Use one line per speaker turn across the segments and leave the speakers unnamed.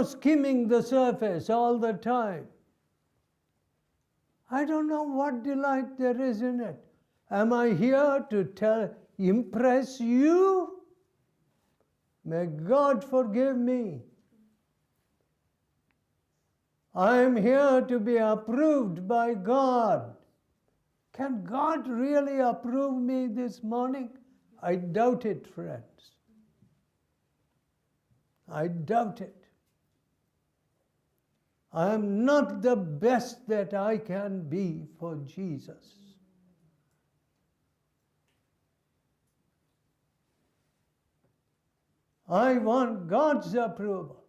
skimming the surface all the time. I don't know what delight there is in it. Am I here to impress you? May God forgive me. I am here to be approved by God. Can God really approve me this morning? I doubt it, friends. I doubt it. I am not the best that I can be for Jesus. I want God's approval.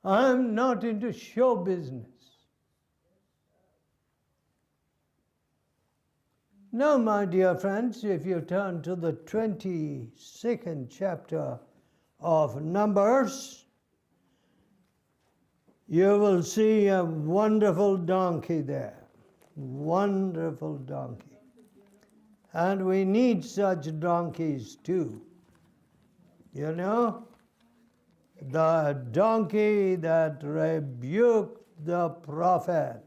I am not into show business. Now, my dear friends, if you turn to the 22nd chapter of Numbers, you will see a wonderful donkey there. Wonderful donkey. And we need such donkeys too. You know? The donkey that rebuked the prophet.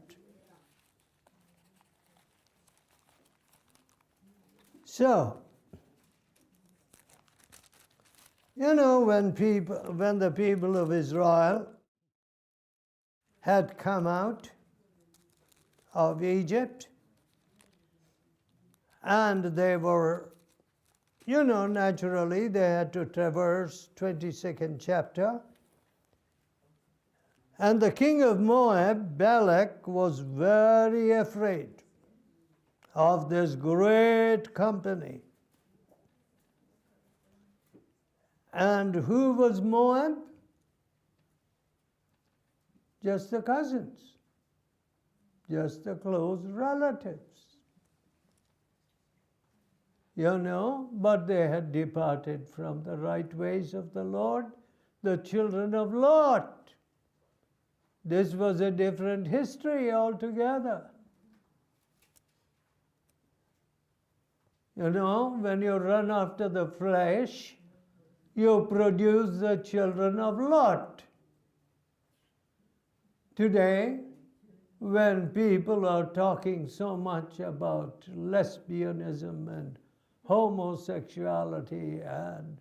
So, when the people of Israel had come out of Egypt, and they were, naturally they had to traverse 22nd chapter. And the king of Moab, Balak, was very afraid of this great company. And who was Moab? Just the cousins, just the close relatives. But they had departed from the right ways of the Lord, the children of Lot. This was a different history altogether. When you run after the flesh, you produce the children of Lot. Today, when people are talking so much about lesbianism and homosexuality and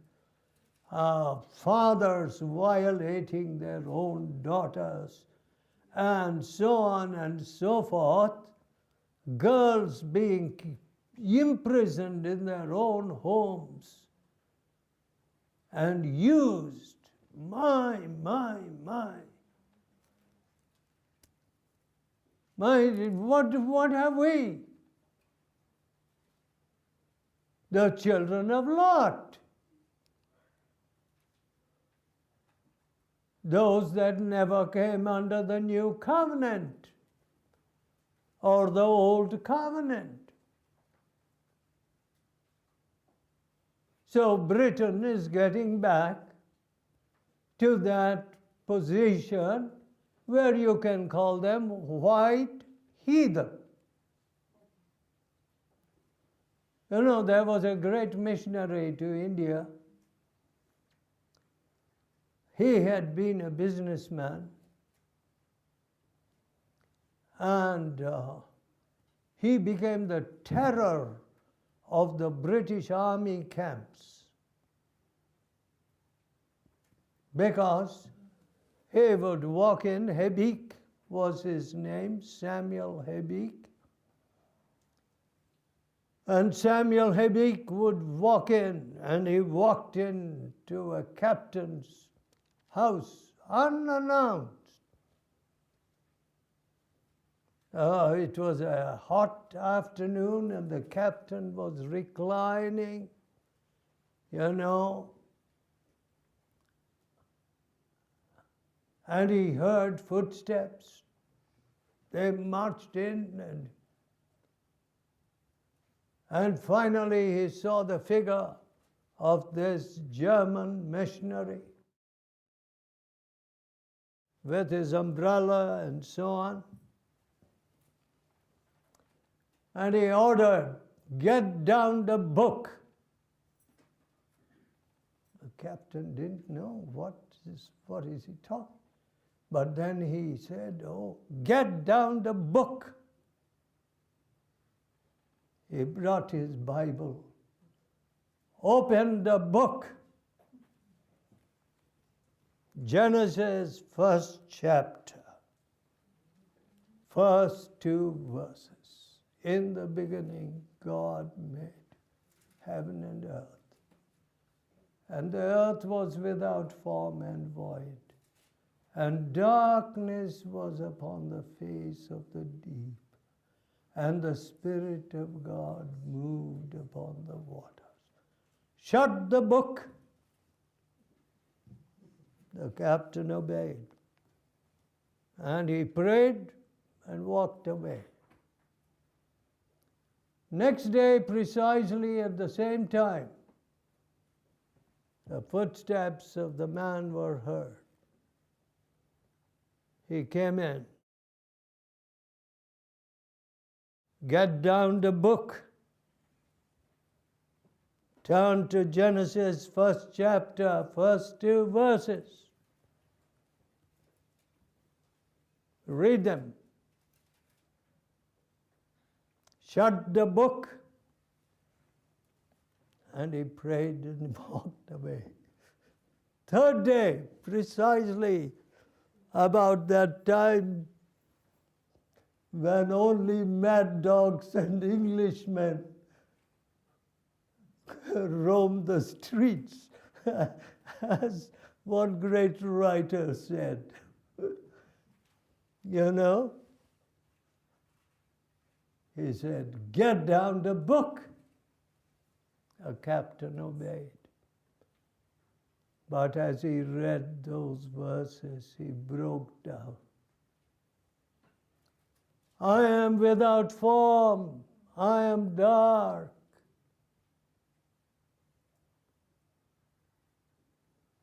fathers violating their own daughters and so on and so forth, girls being imprisoned in their own homes and used, my. What have we? The children of Lot. Those that never came under the new covenant or the old covenant. So Britain is getting back to that position where you can call them white heathen. There was a great missionary to India. He had been a businessman, and he became the terror of the British Army camps because he would walk in. Hebik was his name, Samuel Hebik. And Samuel Hebik would walk in, and he walked into a captain's house unannounced. It was a hot afternoon, and the captain was reclining, and he heard footsteps. They marched in, and finally he saw the figure of this German missionary with his umbrella and so on. And he ordered, "Get down the book." captain didn't know what is he talking. But then he said, "Oh, get down the book." He brought his Bible. Open the book. Genesis, first chapter, first 2 verses. In the beginning, God made heaven and earth. And the earth was without form and void, and darkness was upon the face of the deep, and the Spirit of God moved upon the waters. Shut the book. The captain obeyed, and he prayed and walked away. Next day, precisely at the same time, the footsteps of the man were heard. He came in. Get down the book. Turn to Genesis, first chapter, first 2 verses. Read them. Shut the book. And he prayed and walked away. Third day, precisely about that time when only mad dogs and Englishmen roam the streets, as one great writer said. You know? He said, get down the book. A captain obeyed. But as he read those verses, he broke down. I am without form. I am dark.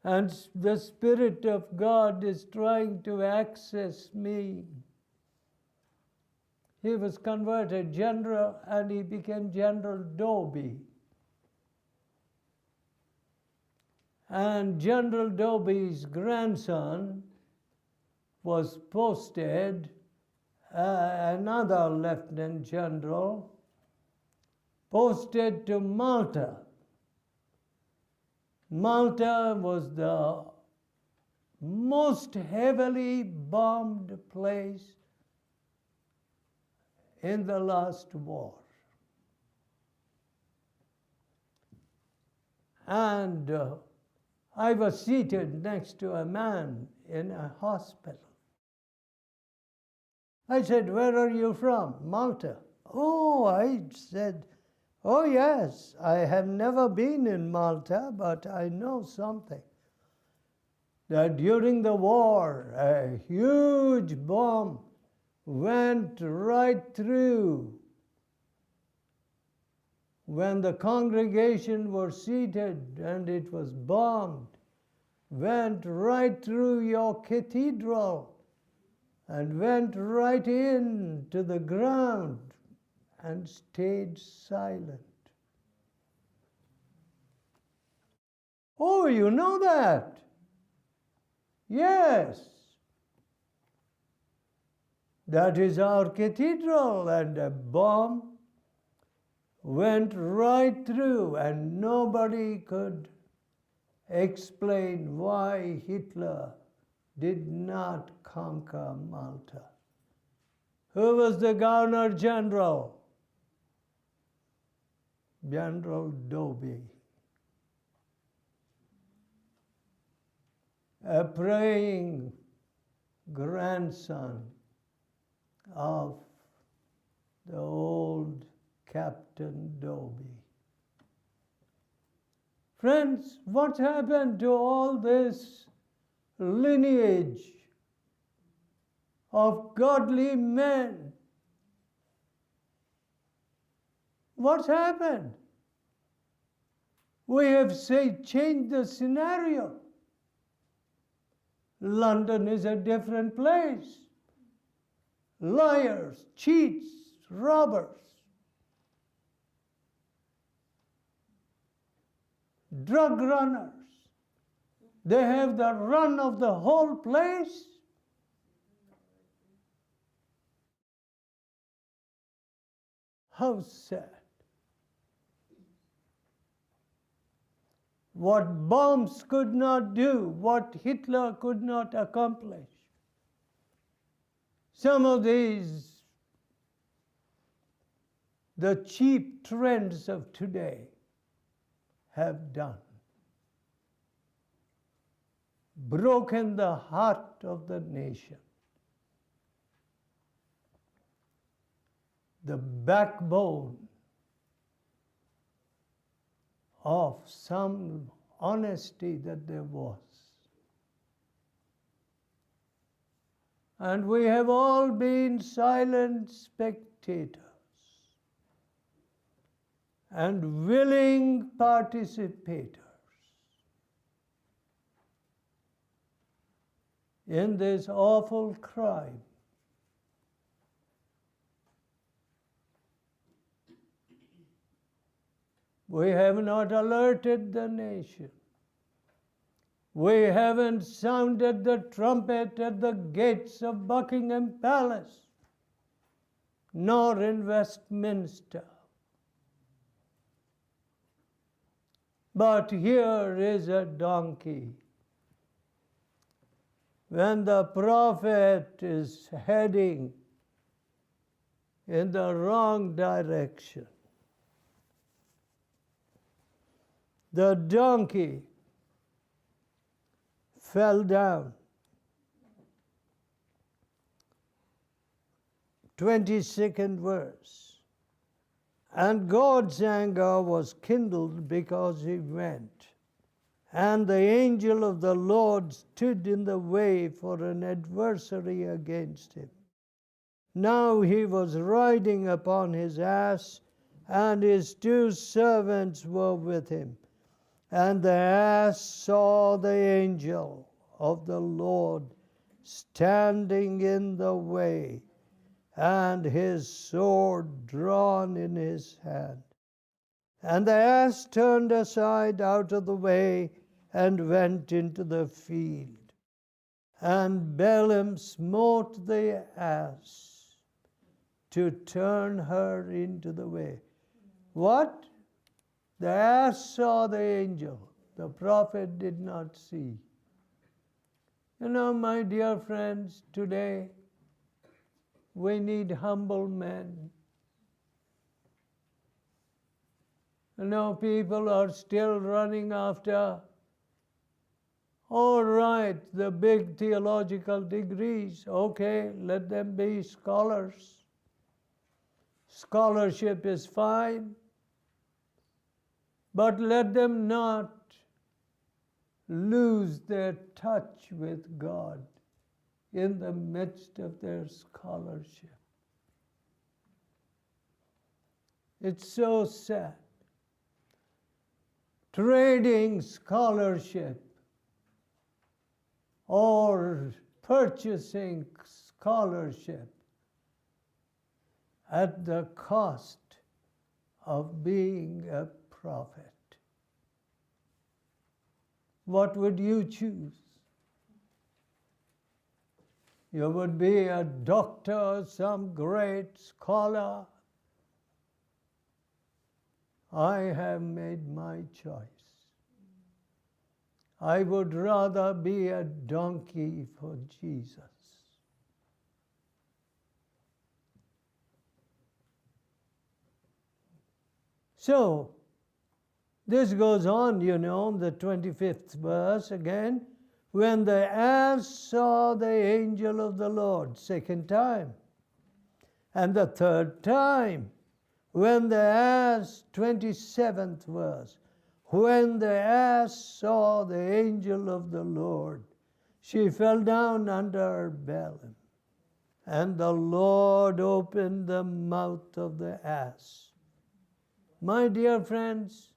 And the Spirit of God is trying to access me. He was converted general, and he became General Dobie. And General Dobie's grandson was posted, another lieutenant general, posted to Malta. Malta was the most heavily bombed place in the last war. And I was seated next to a man in a hospital. I said, where are you from? Malta. Oh, I said, oh yes, I have never been in Malta, but I know something. That during the war, a huge bomb went right through. When the congregation were seated and it was bombed, went right through your cathedral and went right into the ground and stayed silent. Oh, you know that? Yes. That is our cathedral, and a bomb went right through, and nobody could explain why Hitler did not conquer Malta. Who was the Governor General? General Dobie. A praying grandson of the old Captain Dobie. Friends, what happened to all this lineage of godly men? What happened? We have changed the scenario. London is a different place. Liars, cheats, robbers. Drug runners. They have the run of the whole place. How sad. What bombs could not do, what Hitler could not accomplish. Some of these, the cheap trends of today have done. Broken the heart of the nation. The backbone of some honesty that there was. And we have all been silent spectators and willing participators in this awful crime. We have not alerted the nation. We haven't sounded the trumpet at the gates of Buckingham Palace, nor in Westminster. But here is a donkey. When the prophet is heading in the wrong direction, the donkey fell down. 22nd verse. And God's anger was kindled because he went. And the angel of the Lord stood in the way for an adversary against him. Now he was riding upon his ass, and his 2 servants were with him. And the ass saw the angel of the Lord standing in the way, and his sword drawn in his hand. And the ass turned aside out of the way and went into the field. And Balaam smote the ass to turn her into the way. What? The ass saw the angel. The prophet did not see. You know, my dear friends, today we need humble men. You know, people are still running after, all right, the big theological degrees. Okay, let them be scholars. Scholarship is fine. But let them not lose their touch with God in the midst of their scholarship. It's so sad. Trading scholarship or purchasing scholarship at the cost of being a prophet. What would you choose? You would be a doctor, some great scholar. I have made my choice. I would rather be a donkey for Jesus. So, this goes on, you know, the 25th verse again. When the ass saw the angel of the Lord, 2nd time. And the 3rd time, when the ass, 27th verse, when the ass saw the angel of the Lord, she fell down under Balaam. And the Lord opened the mouth of the ass. My dear friends,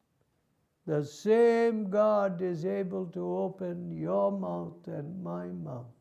the same God is able to open your mouth and my mouth